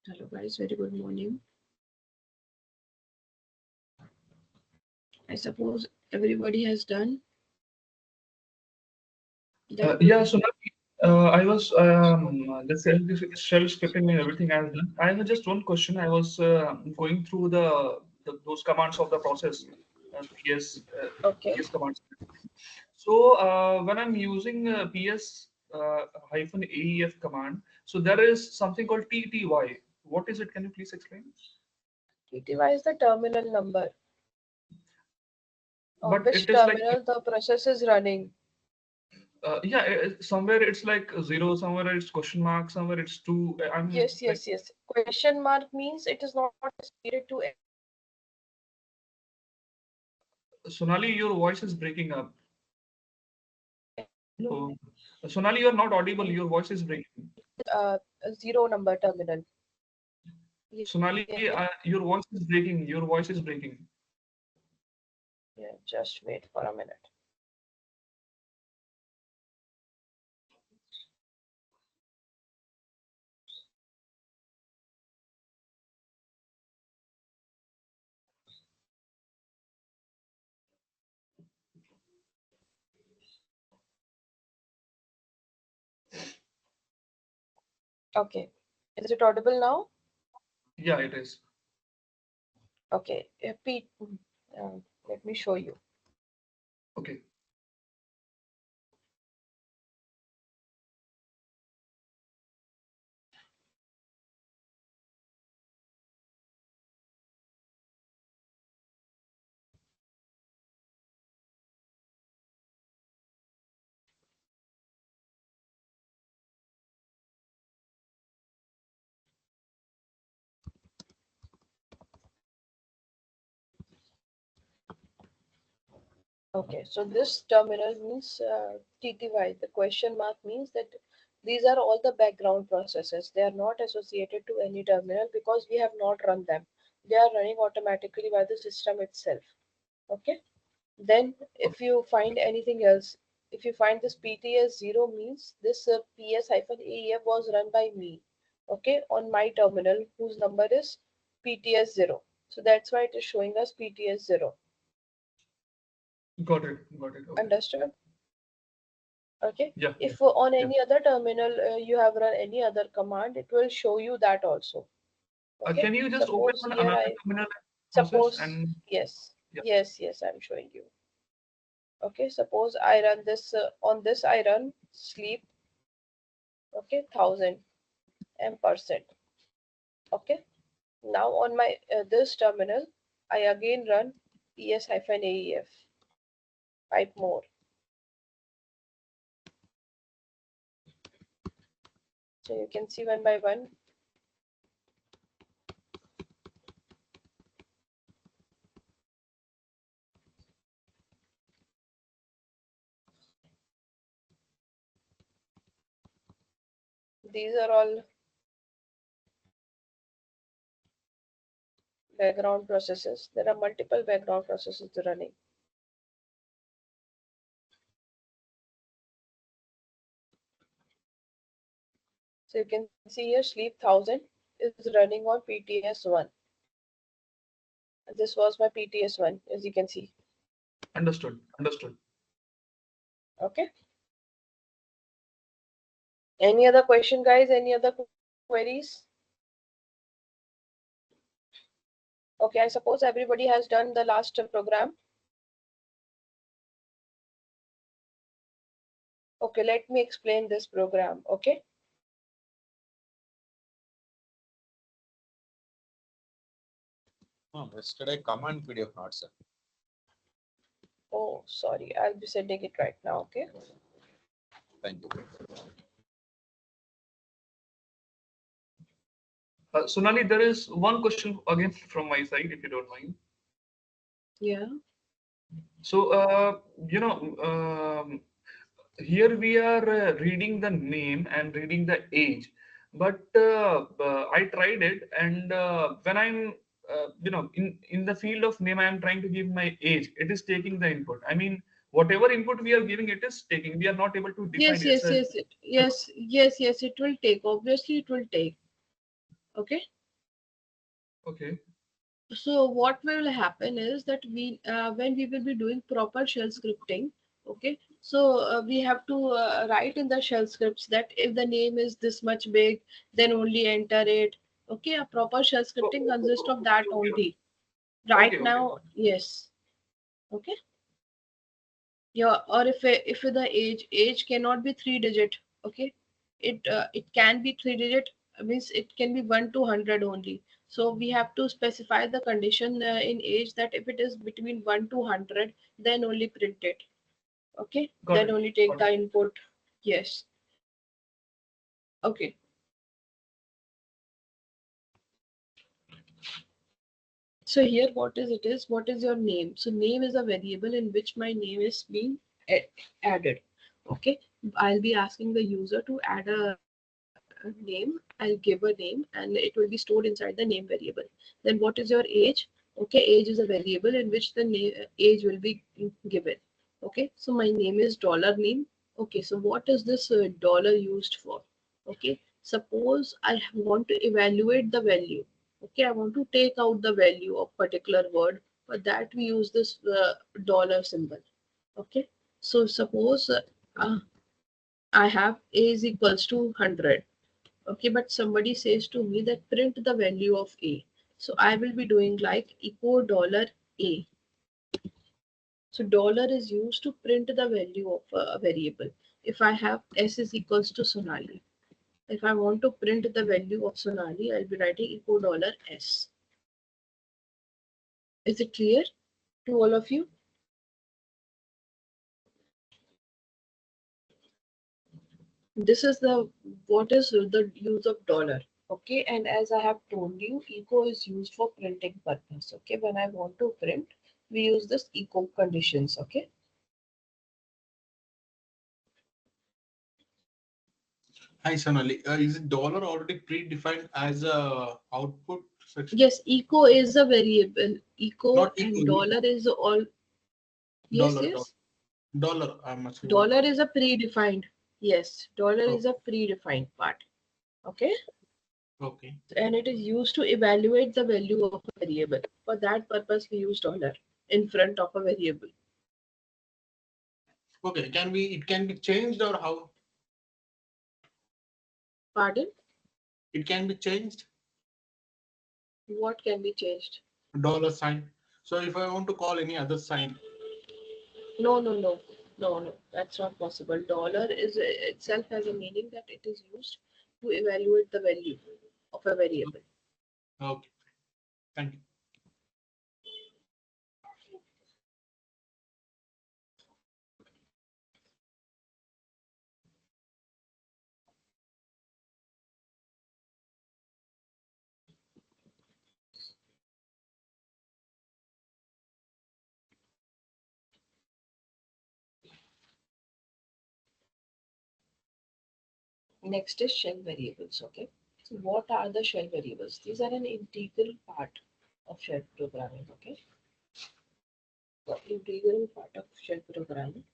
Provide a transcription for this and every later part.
Hello guys, very good morning. I suppose everybody has done that Yeah, group. so I was the shell scripting and everything I have done. I have just one question. I was going through those commands of the process, Okay. PS commands. So when I'm using PS hyphen AEF command, so there is something called TTY. What is it? Can you please explain? TTY is the terminal number on But which it is like terminal the process is running. yeah, somewhere it's like zero, somewhere it's question mark, somewhere it's two. I'm Yes, like yes, yes. Question mark means it is not associated to any Sonali, your voice is breaking up. terminal. Hello. Sonali, you're not audible. Your voice is breaking. A zero number terminal. Sonali, Yeah, your voice is breaking. Your voice is breaking. yeah, just wait for a minute. Okay. Is it audible now? Yeah, it is. Okay. Pete, let me show you. Okay. Okay, so this terminal means TTY. The question mark means that these are all the background processes. They are not associated to any terminal because we have not run them. They are running automatically by the system itself. Okay. Then if you find anything else, if you find this PTS 0 means this PS-AEF was run by me. Okay, on my terminal whose number is PTS 0. So that's why it is showing us PTS 0. Got it. Got it. Okay. Understood? Okay, Yeah. Yeah. if on Yeah. any other terminal you have run any other command, it will show you that also. Okay, Can you just open suppose one here another I terminal process suppose and yes, yeah. yes, I'm showing you. Okay, suppose I run this on this I run sleep. Okay, 1000 %. Okay, now on my this terminal I again run ps-aef, type more. So you can see one by one. These are all background processes. There are multiple background processes running. So you can see here sleep 1000 is running on PTS1. This was my PTS1 as you can see. Understood. Understood. Okay. Any other question guys? Any other queries? Okay, I suppose everybody has done the last program. Okay, let me explain this program. Okay. No, yesterday command PDF, not sir. Oh, sorry. I'll be sending it right now. Okay. Thank you. Sonali, there is one question again from my side, if you don't mind. Yeah. So, here we are reading the name and reading the age, but I tried it, and when I'm, in the field of name, I am trying to give my age. It is taking the input. I mean, whatever input we are giving, it is taking. We are not able to define Yes, it as yes, a yes, yes, yes, yes. It will take. Obviously, it will take. Okay. Okay. So what will happen is that when we will be doing proper shell scripting, okay, so we have to write in the shell scripts that if the name is this much big, then only enter it. Okay, a proper shell scripting consists of that only. Okay. Right Okay. now, yes. Okay. Yeah, or if the age cannot be 3 digit, okay, it can be 3 digit, means it can be 1 to 100 only. So we have to specify the condition in age that if it is between 1 to 100, then only print it. Okay, Got then it. only take Got it. the input. Yes. Okay. So here what is your name? So name is a variable in which my name is being added. Okay, I'll be asking the user to add a name. I'll give a name and it will be stored inside the name variable. Then what is your age? Okay, age is a variable in which the age will be given. Okay, so my name is dollar name. Okay, so what is this dollar used for? Okay, suppose I want to evaluate the value. Okay, I want to take out the value of particular word. For that we use this dollar symbol. Okay, so suppose uh, I have a is equals to 100. Okay, but somebody says to me that print the value of a. So I will be doing like echo dollar a. So dollar is used to print the value of a variable. If I have s is equals to Sonali. If I want to print the value of Sonali, I'll be writing echo dollar s. Is it clear to all of you? This is the what is the use of dollar. Okay, and as I have told you, echo is used for printing purpose. Okay, when I want to print, we use this echo conditions. Okay. Hi, Sonali. Is it dollar already predefined as a output section? Yes, echo is a variable. Echo Not and equal, dollar is all. Yes, dollar, dollar, yes. dollar. I'm asking about Dollar dollar. is a predefined. Yes, dollar Oh, is a predefined part. Okay, okay. and it is used to evaluate the value of a variable. For that purpose, we use dollar in front of a variable. Okay. It can be changed or how? Pardon? It can be changed, What can be changed? dollar sign. So if I want to call any other sign, No, no, no, no, no. That's not possible. Dollar is itself has a meaning that it is used to evaluate the value of a variable. okay. Thank you. Next is shell variables. Okay. So what are the shell variables? These are an integral part of shell programming. Okay. The integral part of shell programming.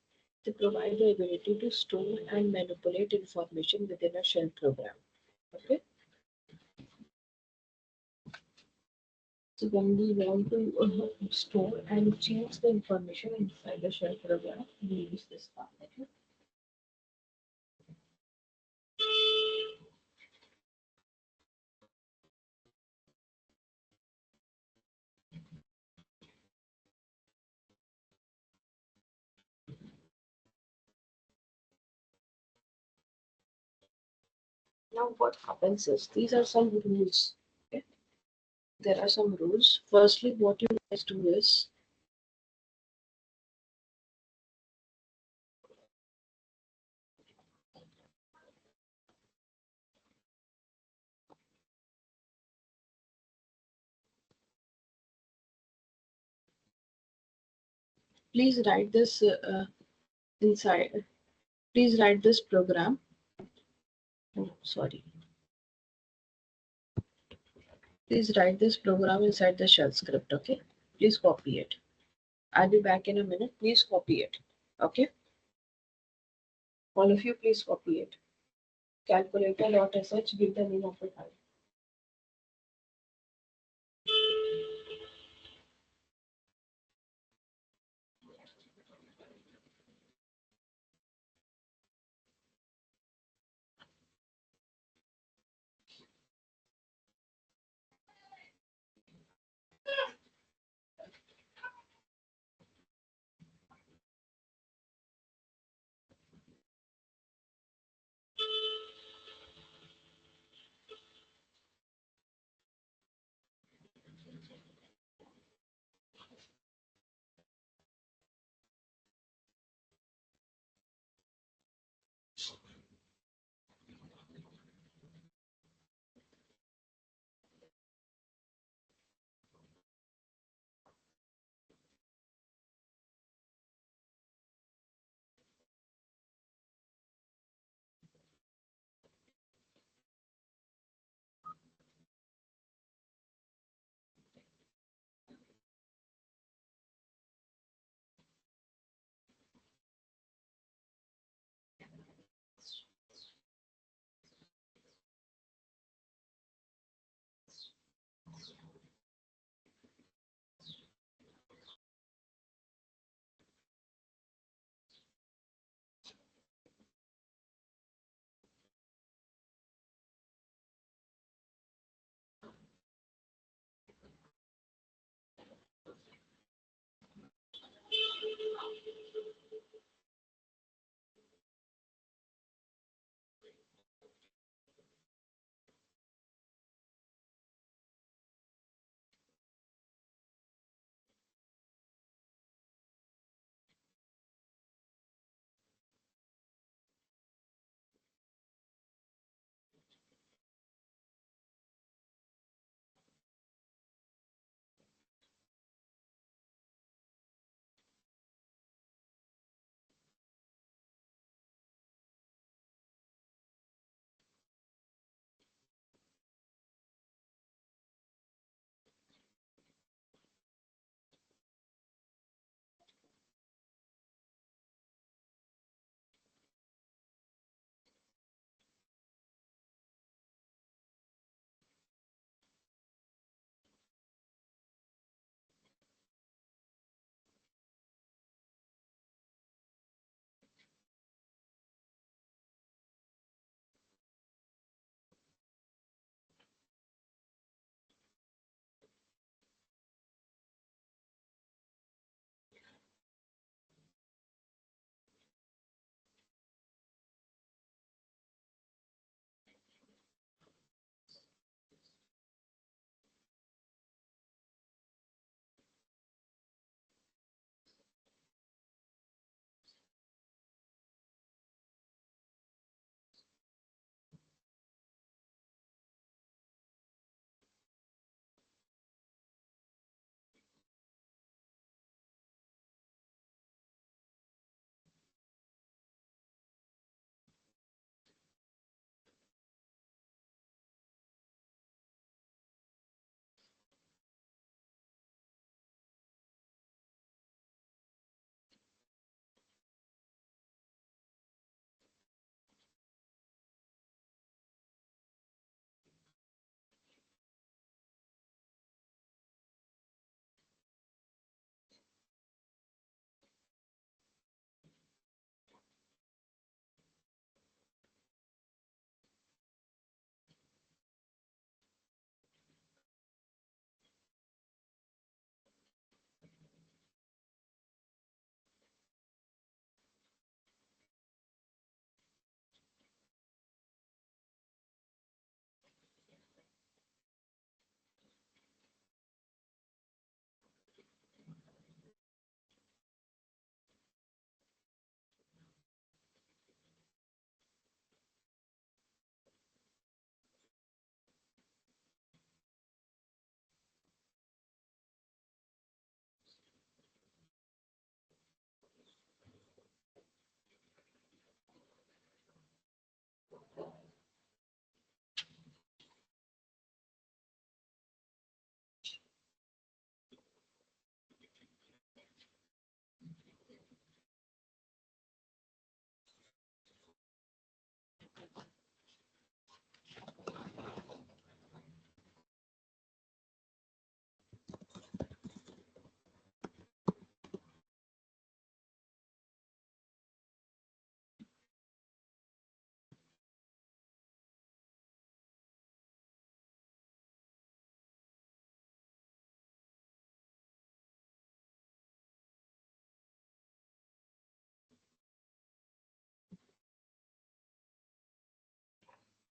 They provide the ability to store and manipulate information within a shell program. Okay. So when we want to store and change the information inside the shell program, we use this part. Okay. Now what happens is these are some rules. Okay. There are some rules. Firstly, what you guys do is please write this inside. Please write this program. Oh, sorry. Please write this program inside the shell script. Okay. Please copy it. I'll be back in a minute. Please copy it. Okay. All of you, please copy it. Calculator.sh, give the name of the file.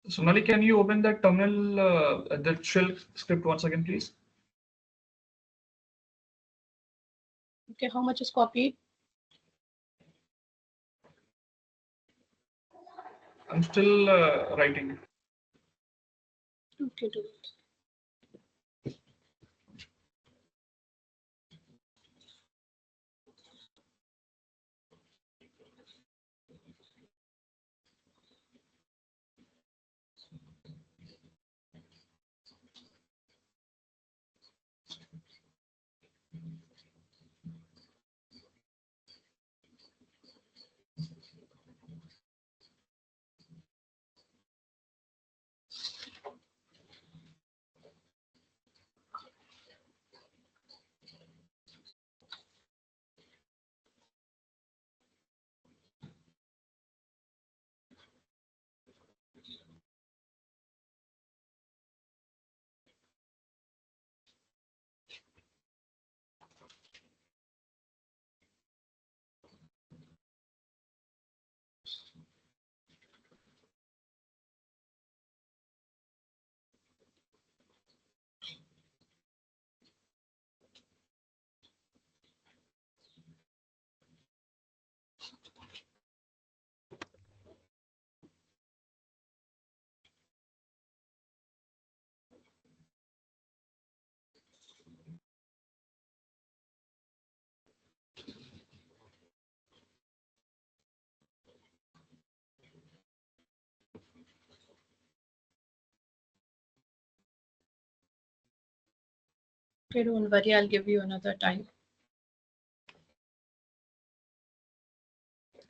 Sonali, can you open that terminal, the shell script once again, please? Okay, how much is copied? I'm still writing. Okay, do it. Okay, don't worry, I'll give you another time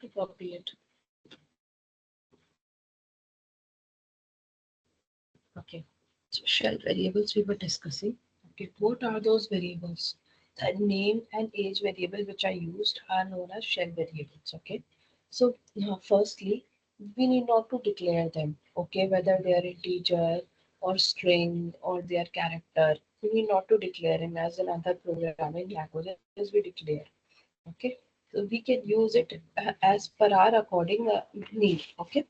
to copy it. Okay, so shell variables we were discussing. Okay, what are those variables? The name and age variable which are used are known as shell variables. Okay, so now firstly, we need not to declare them. Okay, whether they are integer or string or their character, we need not to declare them as in other programming languages we declare. Okay, so we can use it as per our according need. Okay,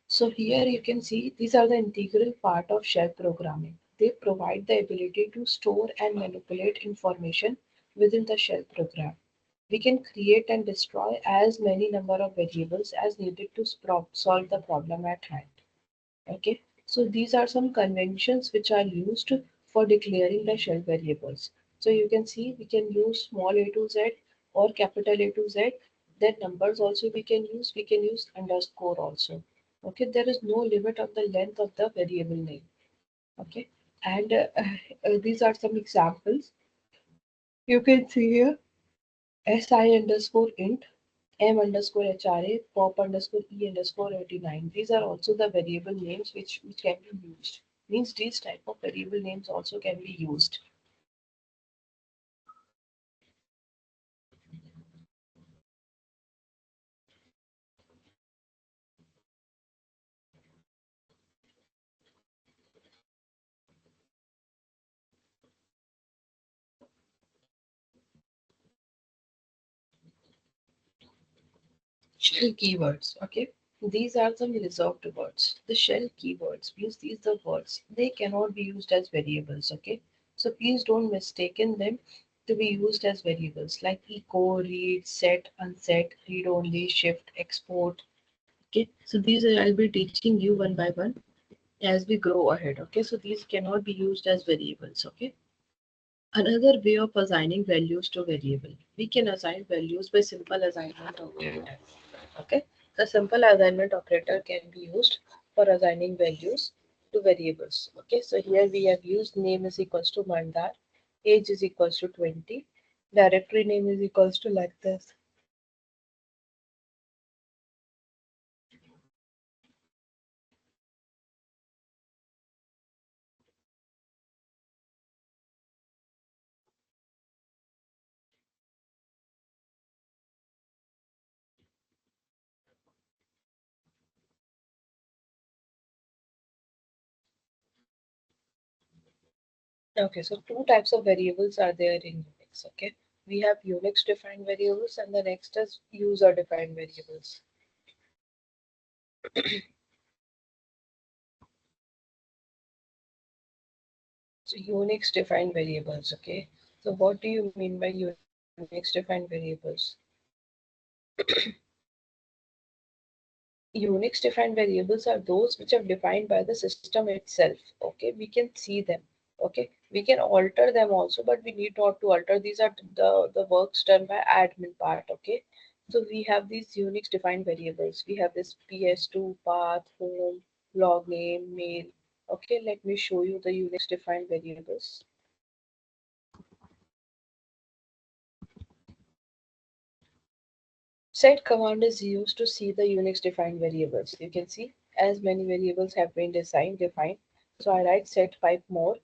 so here you can see these are the integral part of shell programming. They provide the ability to store and manipulate information within the shell program. We can create and destroy as many number of variables as needed to solve the problem at hand. Okay, so these are some conventions which are used for declaring the shell variables. So you can see we can use small a to z or capital A to z. Then numbers also we can use underscore also. Okay, there is no limit of the length of the variable name. Okay, and these are some examples. You can see here si underscore int m underscore hra pop underscore e underscore 89. These are also the variable names which can be used. Means these type of variable names also can be used. Shell keywords. Okay, these are some reserved words. The shell keywords means these the words they cannot be used as variables. Okay, so please don't mistaken them to be used as variables like echo, read, set, unset, read only, shift, export. Okay, so these I'll be teaching you one by one as we grow ahead. Okay, so these cannot be used as variables. Okay, another way of assigning values to variable, we can assign values by simple assignment operator. Okay, the simple assignment operator can be used for assigning values to variables. Okay, so here we have used name is equals to mandar, age is equals to 20, directory name is equals to like this. Okay, so two types of variables are there in Unix. Okay, we have Unix defined variables and the next is user defined variables. So Unix defined variables, okay? So what do you mean by Unix defined variables? Unix defined variables are those which are defined by the system itself. Okay, we can see them. Okay, we can alter them also, but we need not to alter. These are the works done by admin part. Okay, so we have these Unix defined variables. We have this PS2, path, home, log name, mail. Okay, let me show you the Unix defined variables. Set command is used to see the Unix defined variables. You can see as many variables have been defined. So I write set 5 more.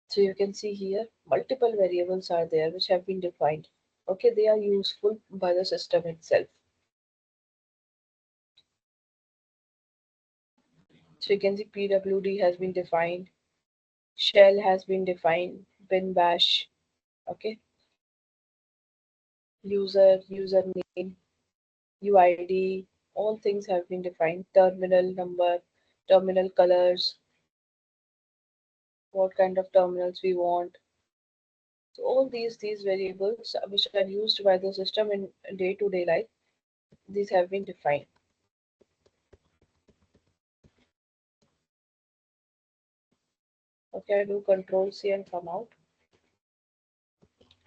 So you can see here multiple variables are there which have been defined. Okay, they are useful by the system itself. So you can see pwd has been defined, shell has been defined, bin bash, okay, username, uid, all things have been defined, terminal number, terminal colors, what kind of terminals we want. So all these variables which are used by the system in day-to-day life, these have been defined. Okay, I do control C and come out.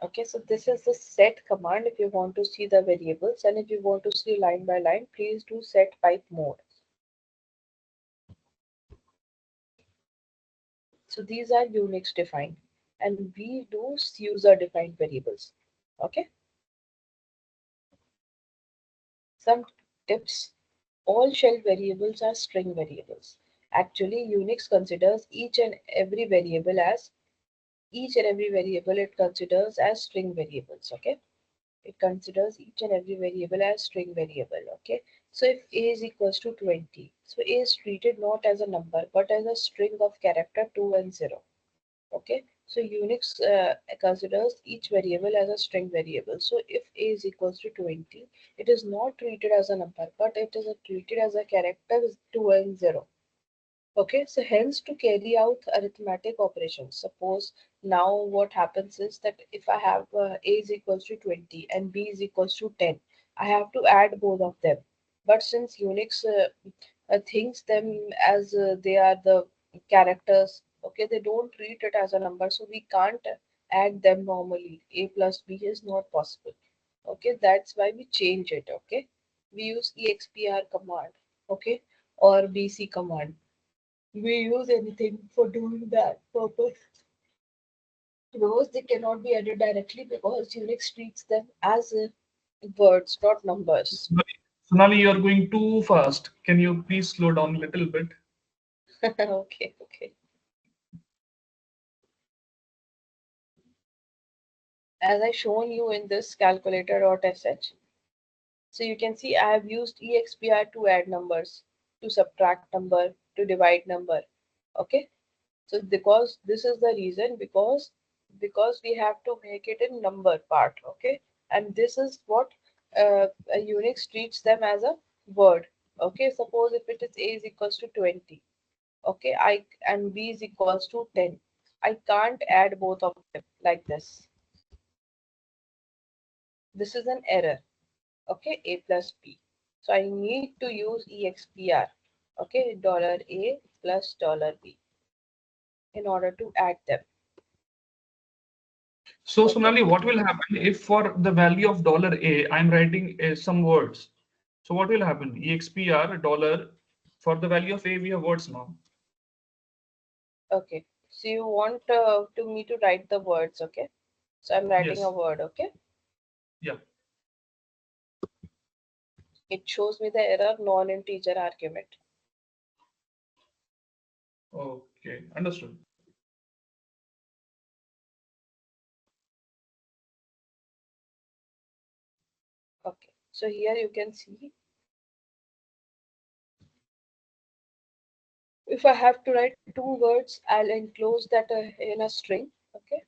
Okay, so this is the set command if you want to see the variables, and if you want to see line by line, please do set pipe mode. So these are Unix defined, and we do user defined variables. Okay, some tips. All shell variables are string variables. Actually, Unix considers each and every variable it considers as string variables. Okay, it considers each and every variable as string variable. Okay, so if a is equals to 20, so a is treated not as a number but as a string of character 2 and 0. Okay, so Unix considers each variable as a string variable. So if a is equals to 20, it is not treated as a number but it is treated as a character 2 and 0. Okay, so hence to carry out arithmetic operations, suppose now what happens is that if I have a is equals to 20 and b is equals to 10, I have to add both of them. But since Unix thinks them as they are the characters, okay, they don't treat it as a number, so we can't add them normally. A plus b is not possible. Okay, that's why we change it. Okay, we use expr command, okay, or bc command. We use anything for doing that purpose because they cannot be added directly because Unix treats them as words, not numbers. Sonali, Sonali, you're going too fast. Can you please slow down a little bit? Okay, okay. As I shown you in this calculator.sh, so you can see I have used expr to add numbers, to subtract number, to divide number. Okay, so because this is the reason, because we have to make it in number part. Okay, and this is what a Unix treats them as a word. Okay, suppose if it is a is equals to 20, okay, I and b is equals to 10, I can't add both of them like this. This is an error. Okay, a plus b, so I need to use expr, okay, dollar a plus dollar b in order to add them. So, Okay. Sonali, what will happen if for the value of dollar $a, I'm writing some words? So, what will happen? EXPR dollar for the value of A, we have words now. Okay, so you want to me to write the words, okay? So I'm writing a Yes. word, okay? Yeah. It shows me the error non-integer argument. Okay. Understood. Okay, so here you can see if I have to write two words, I'll enclose that in a string, okay?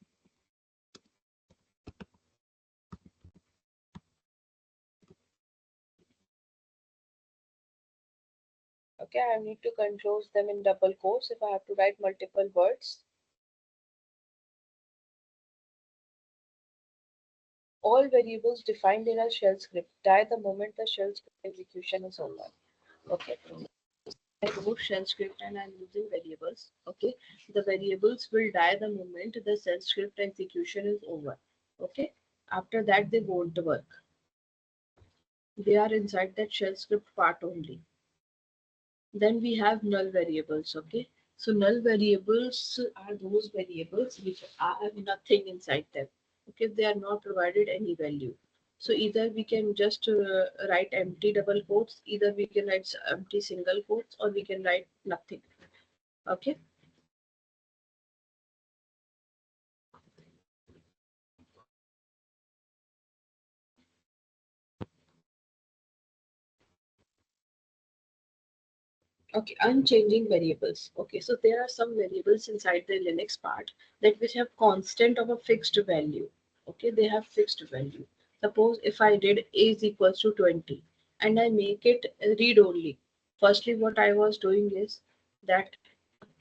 Okay, I need to enclose them in double quotes if I have to write multiple words. All variables defined in a shell script die the moment the shell script execution is over. Okay, I remove shell script and I'm using variables. Okay, the variables will die the moment the shell script execution is over. Okay, after that they won't work. They are inside that shell script part only. Then we have null variables. Okay, so null variables are those variables which have nothing inside them. Okay, they are not provided any value. So either we can just write empty double quotes, either we can write empty single quotes, or we can write nothing. Okay. Okay, unchanging variables. Okay, so there are some variables inside the Linux part that which have constant of a fixed value. Okay, they have fixed value. Suppose if I did a is equals to 20 and I make it read only. Firstly, what I was doing is that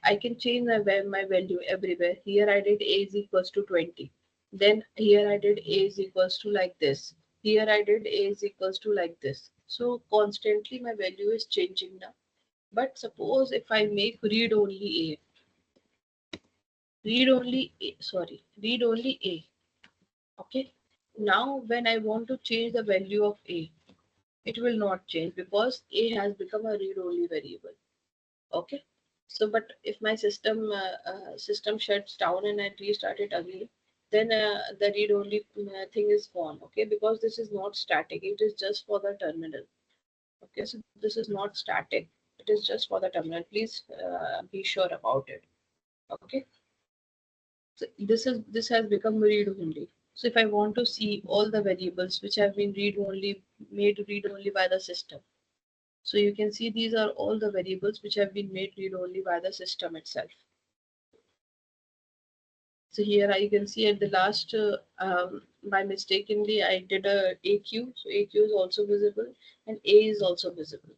I can change my value everywhere. Here I did a is equals to 20. Then here I did a is equals to like this. Here I did a is equals to like this. So constantly my value is changing now. But suppose if I make read only A. Okay. Now when I want to change the value of A, it will not change because A has become a read only variable. Okay. So, but if my system shuts down and I restart it again, then the read only thing is gone. Okay, because this is not static; it is just for the terminal. Okay, so this is not static; it is just for the terminal. Please be sure about it. Okay, so this has become read only. So if I want to see all the variables which have been read only made read only by the system, so you can see these are all the variables which have been made read only by the system itself. So here I can see at the last, by mistakenly I did a AQ. So AQ is also visible and A is also visible.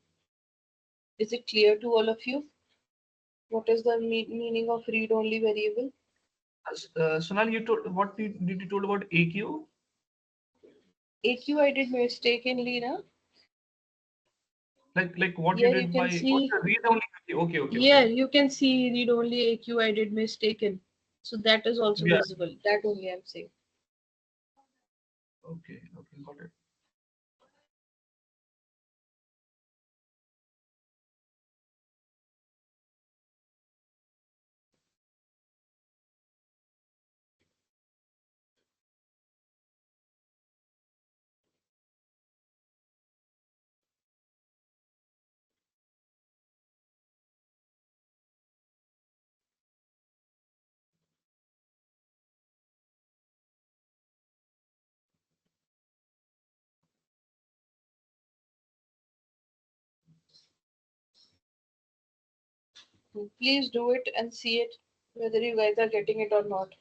Is it clear to all of you? What is the meaning of read-only variable? Sonali, you told what did you told about AQ? AQ I did mistakenly, na? Like what you Here you did can by what's see, the read only? Okay, okay, okay. here you can see read-only AQ I did mistaken. So that is also Yeah. visible. That only I'm saying. Okay, okay, got it. Please do it and see it, whether you guys are getting it or not.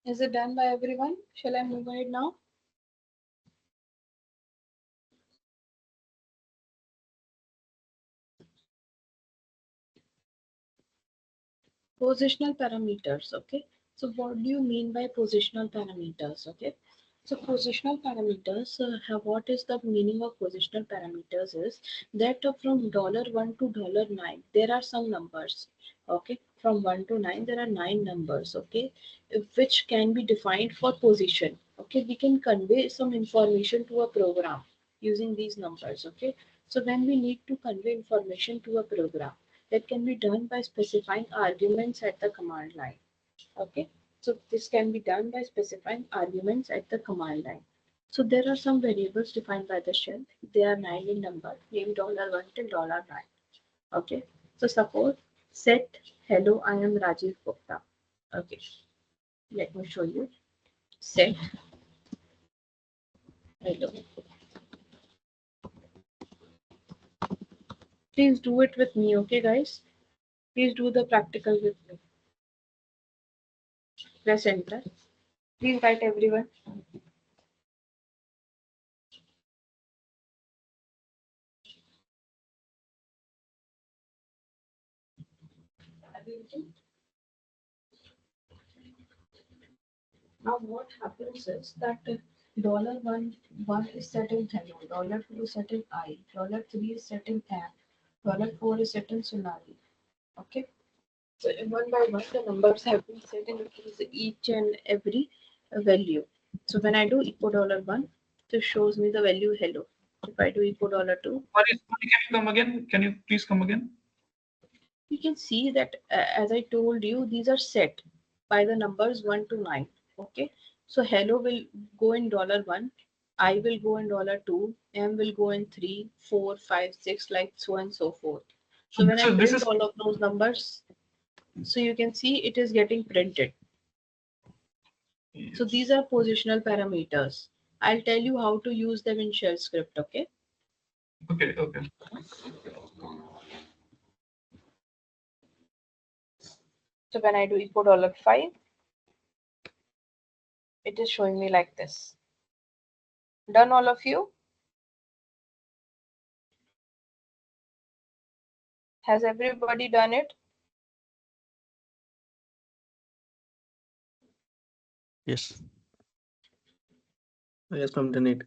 Is it done by everyone? Shall I move ahead now? Positional parameters, okay? So what do you mean by positional parameters, okay? So positional parameters, what is the meaning of positional parameters is that from $1 to $9, there are some numbers, okay? From 1 to 9, there are 9 numbers, okay? Which can be defined for position, okay? We can convey some information to a program using these numbers, okay? So when we need to convey information to a program, that can be done by specifying arguments at the command line. Okay, so this can be done by specifying arguments at the command line. So there are some variables defined by the shell. They are 9 in number, name $1 till $9. Okay, so suppose set hello, I am Rajiv Gupta. Okay, let me show you. Set hello. Please do it with me, okay, guys? Please do the practical with me. Press enter. Please write everyone. Now what happens is that $1 is set in hello, $2 is set in I, $3 is set in app, $4 is set in Sonali. Okay. So one by one the numbers have been set in each and every value. So when I do echo $1, this shows me the value hello. If I do echo $2, Sorry, can you come again? Can you please come again? you can see that as I told you, these are set by the numbers 1 to 9. Okay, so hello will go in $1, I will go in $2, M will go in 3, 4, 5, 6, like so and so forth. So So when I this print is all of those numbers, so you can see it is getting printed. So these yes. are positional parameters. I'll tell you how to use them in shell script. Okay, Okay, okay. so when I do echo $5, it is showing me like this. Done, all of you? Has everybody done it? Yes. Yes, ma'am, done it.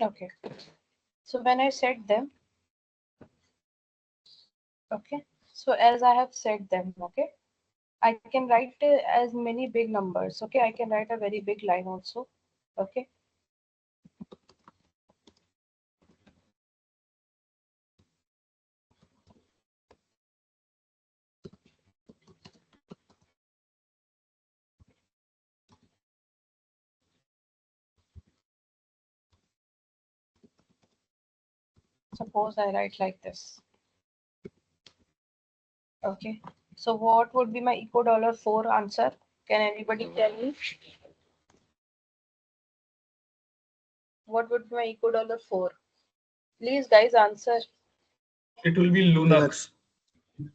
Okay. So when I set them, okay. So as I have set them, okay, I can write as many big numbers. Okay, I can write a very big line also. Okay. Suppose I write like this. Okay. So what would be my eco dollar 4 answer? Can anybody tell me what would be my eco dollar 4? Please, guys, answer. It will be Lunux. Linux.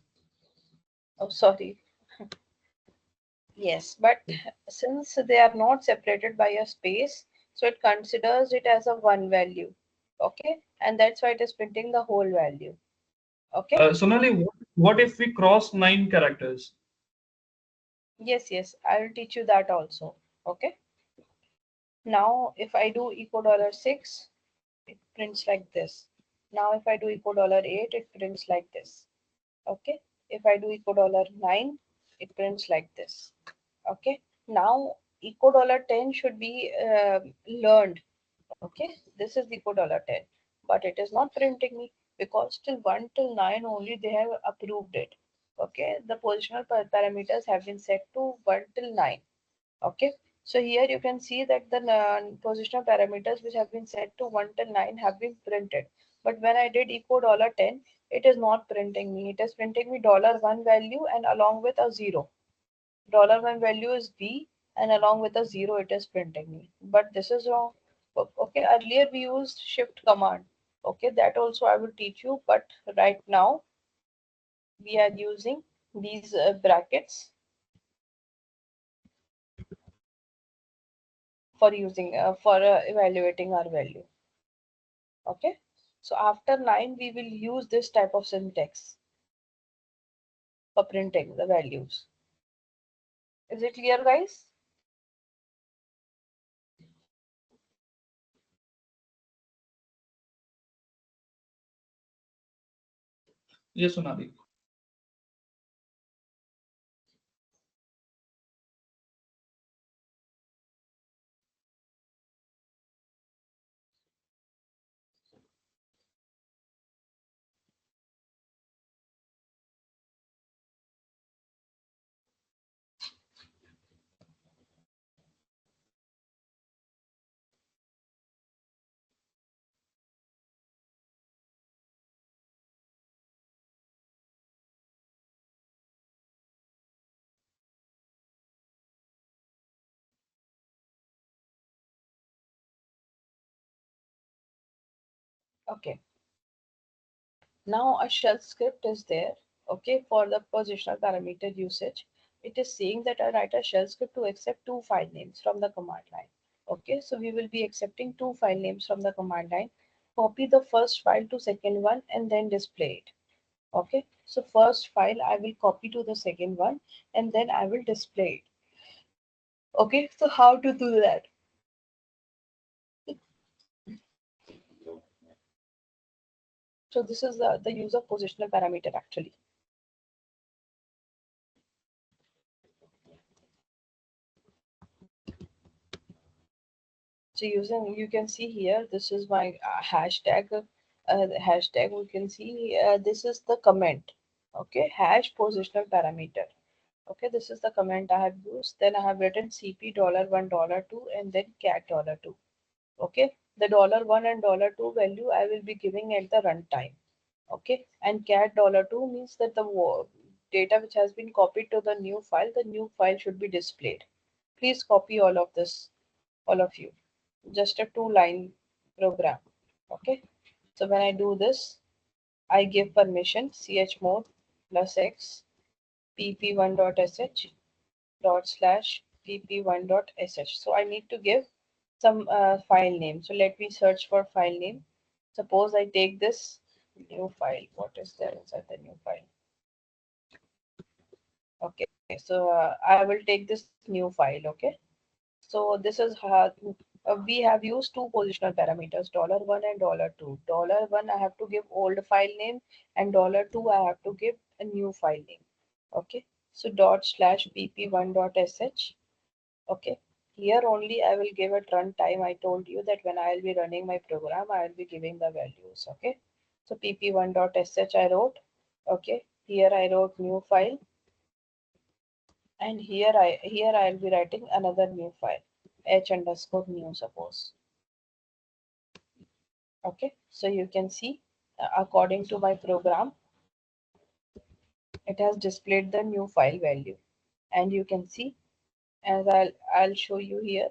Oh, sorry. Yes, but since they are not separated by a space, so it considers it as a one value. Okay, and that's why it is printing the whole value. Okay. Sonali, what if we cross 9 characters? Yes, yes, I will teach you that also. Okay. Now, if I do eco dollar 6, it prints like this. Now, if I do eco dollar 8, it prints like this. Okay. If I do eco dollar 9, it prints like this. Okay. Now, eco dollar 10 should be learned. Okay. This is eco dollar 10, but it is not printing me because till 1 till 9 only they have approved it. Okay. The positional parameters have been set to 1 till 9. Okay, so here you can see that the positional parameters which have been set to 1 till 9 have been printed. But when I did echo dollar 10, it is not printing me. It is printing me dollar 1 value and along with a 0. Dollar 1 value is B and along with a 0 it is printing me. But this is wrong. Okay, earlier we used shift command. Okay, that also I will teach you. But right now we are using these brackets for using for evaluating our value. Okay, so after 9 we will use this type of syntax for printing the values. Is it clear, guys? Yes, Sonali. Okay, now a shell script is there. Okay, for the positional parameter usage, it is saying that I write a shell script to accept two file names from the command line. Okay, so we will be accepting two file names from the command line. Copy the first file to second one and then display it. Okay, so first file I will copy to the second one and then I will display it. Okay, so how to do that? So this is the use of positional parameter actually. So using, you can see here, this is my hashtag. The hashtag we can see this is the comment. Okay, hash positional parameter. Okay, this is the comment I have used. Then I have written CP $1 $2 and then cat $2. Okay, the $1 and $2 value I will be giving at the runtime. Okay, and cat $2 means that the data which has been copied to the new file should be displayed. Please copy all of this, all of you. Just a two-line program. Okay, so when I do this, I give permission chmod plus x pp1.sh dot slash pp1.sh. So I need to give some file name. So let me search for file name. Suppose I take this new file. What is there inside the new file? Okay, so I will take this new file. Okay, so this is how. We have used two positional parameters, $1 and $2. $1 I have to give old file name, and $2 I have to give a new file name. Okay, so dot slash pp1.sh. Okay, here only I will give it runtime. I told you that when I will be running my program, I will be giving the values. Okay, so pp1.sh I wrote. Okay, here I wrote new file, and here I'll be writing another new file, h underscore new, suppose. Okay, so you can see according to my program, it has displayed the new file value, and you can see, as I'll show you here.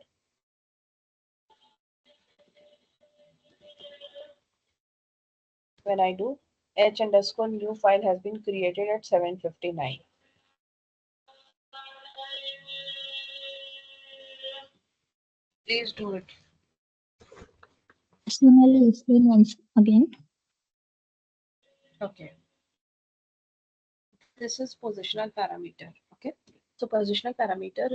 When I do, h underscore new file has been created at 7:59. Please do it. Sonali, explain once again. Okay, this is positional parameter. Okay, so positional parameter,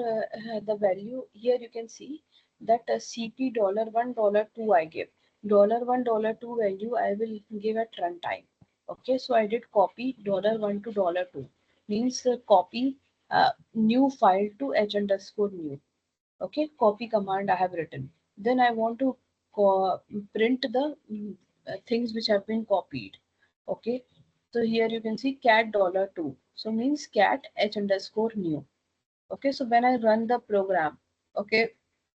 the value here you can see that CP $1 $2 I give $1 $2 value I will give at runtime. Okay, so I did copy $1 to $2, means copy new file to h underscore new. Okay, copy command I have written. Then I want to print the things which have been copied. Okay, so here you can see cat $2. So means cat h underscore new. Okay, so when I run the program, okay,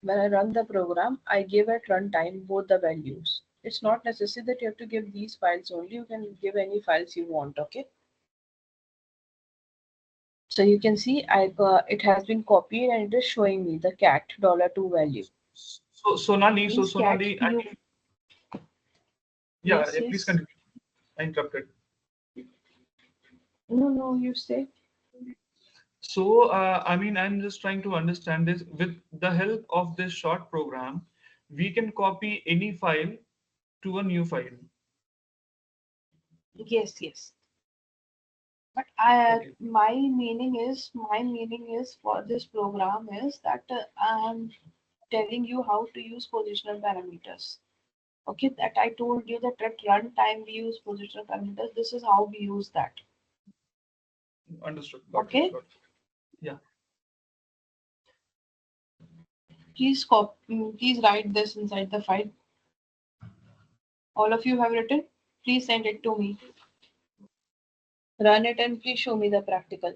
when I run the program, I give at runtime both the values. It's not necessary that you have to give these files only. You can give any files you want. Okay, so you can see it has been copied and it is showing me the cat $2 value. So Sonali, Means cat I new. think, yeah, Yes, please yes. continue. I interrupted. No, no, you say. So, I mean, I'm just trying to understand this. With the help of this short program, we can copy any file to a new file. Yes, yes. But Okay, my meaning is for this program is that I'm telling you how to use positional parameters. Okay, that I told you that at runtime we use positional parameters. This is how we use that. understood. Got it. Okay, Got it. Yeah. please write this inside the file. All of you have written. Please send it to me. Run it and please show me the practical.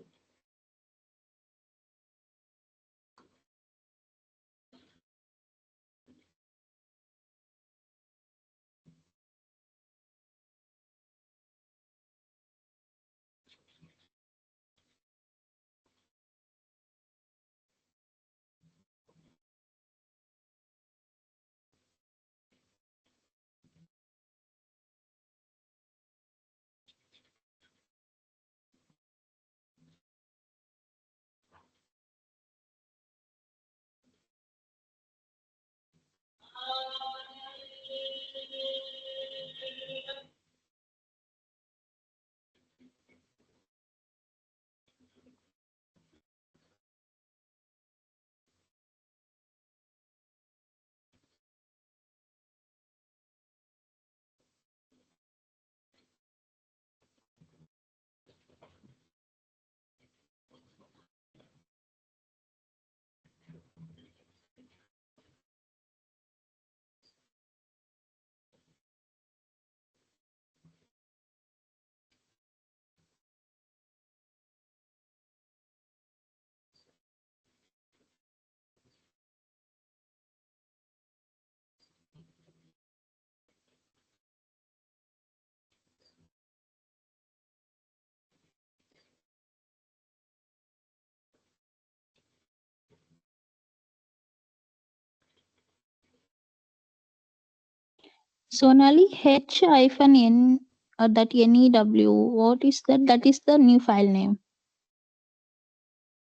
Sonali, H hyphen N, that NEW, what is that? That is the new file name.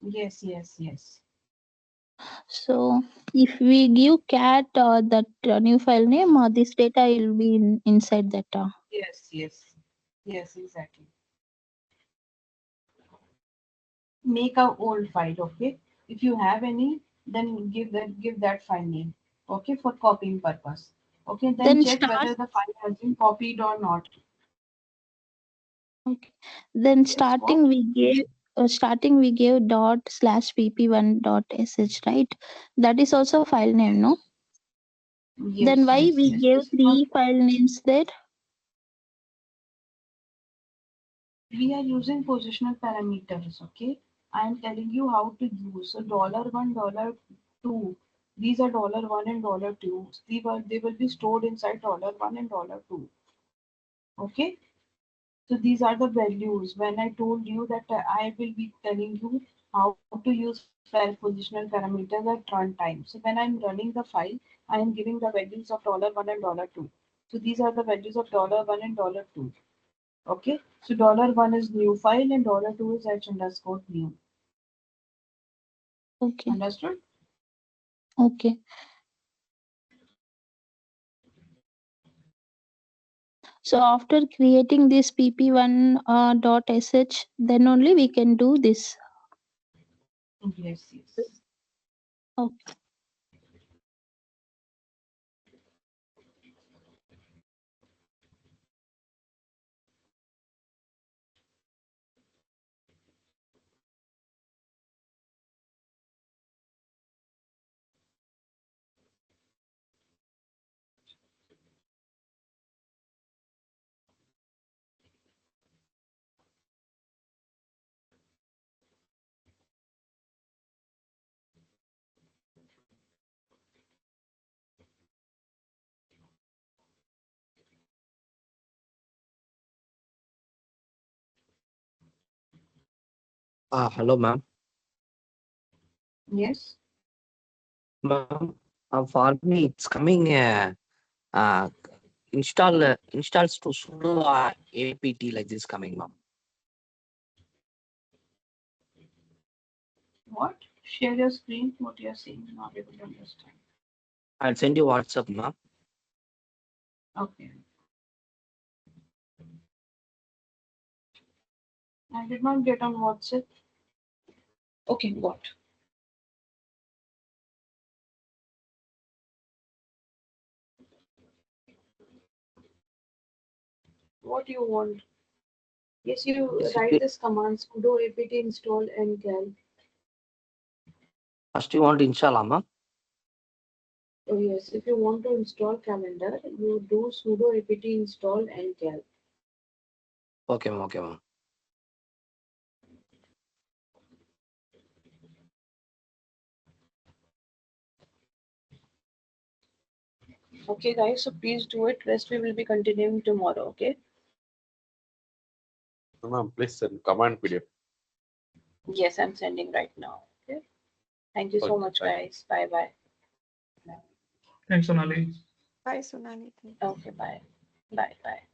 Yes, yes, yes. So if we give cat that new file name, this data will be inside that. Yes, yes. Yes, exactly. Make a old file. Okay, if you have any, then give that file name. Okay, for copying purpose. Okay, then Then check start. whether the file has been copied or not. Okay. Then Yes, what? starting we gave dot slash pp1 dot sh, right? That is also file name, no? Then Yes, why yes, we yes. gave This is not. three file names there? We are using positional parameters. Okay, I am telling you how to use. So $1, $2. These are $1 and $2. They will be stored inside $1 and $2. Okay. So these are the values. When I told you that I will be telling you how to use positional parameters at runtime. So when I'm running the file, I am giving the values of $1 and $2. So these are the values of $1 and $2. Okay. So $1 is new file and $2 is h_new. Okay. Understood? Okay. So after creating this pp1 dot sh, then only we can do this. Yes, yes. Okay. Hello, ma'am. Yes. Ma'am, for me, it's coming uh, installs to sudo apt like this coming, ma'am. What? Share your screen. What you are saying? Not able to understand. I'll send you WhatsApp, ma'am. Okay. I did not get on WhatsApp. Okay, what? What you want? Yes, you Yes, write this command sudo apt install ncal. first you want to install, ma'am. Oh yes, if you want to install calendar, you do sudo apt install ncal. Okay, ma'am. Okay, ma'am. Okay, guys, so please do it. Rest we will be continuing tomorrow. Okay. Ma'am, please send command PDF. Yes, I'm sending right now. Okay. Thank you so Okay, much, bye. guys. Bye bye. Thanks, Sonali. Bye, Sonali. Thank you. Okay, bye. Bye bye.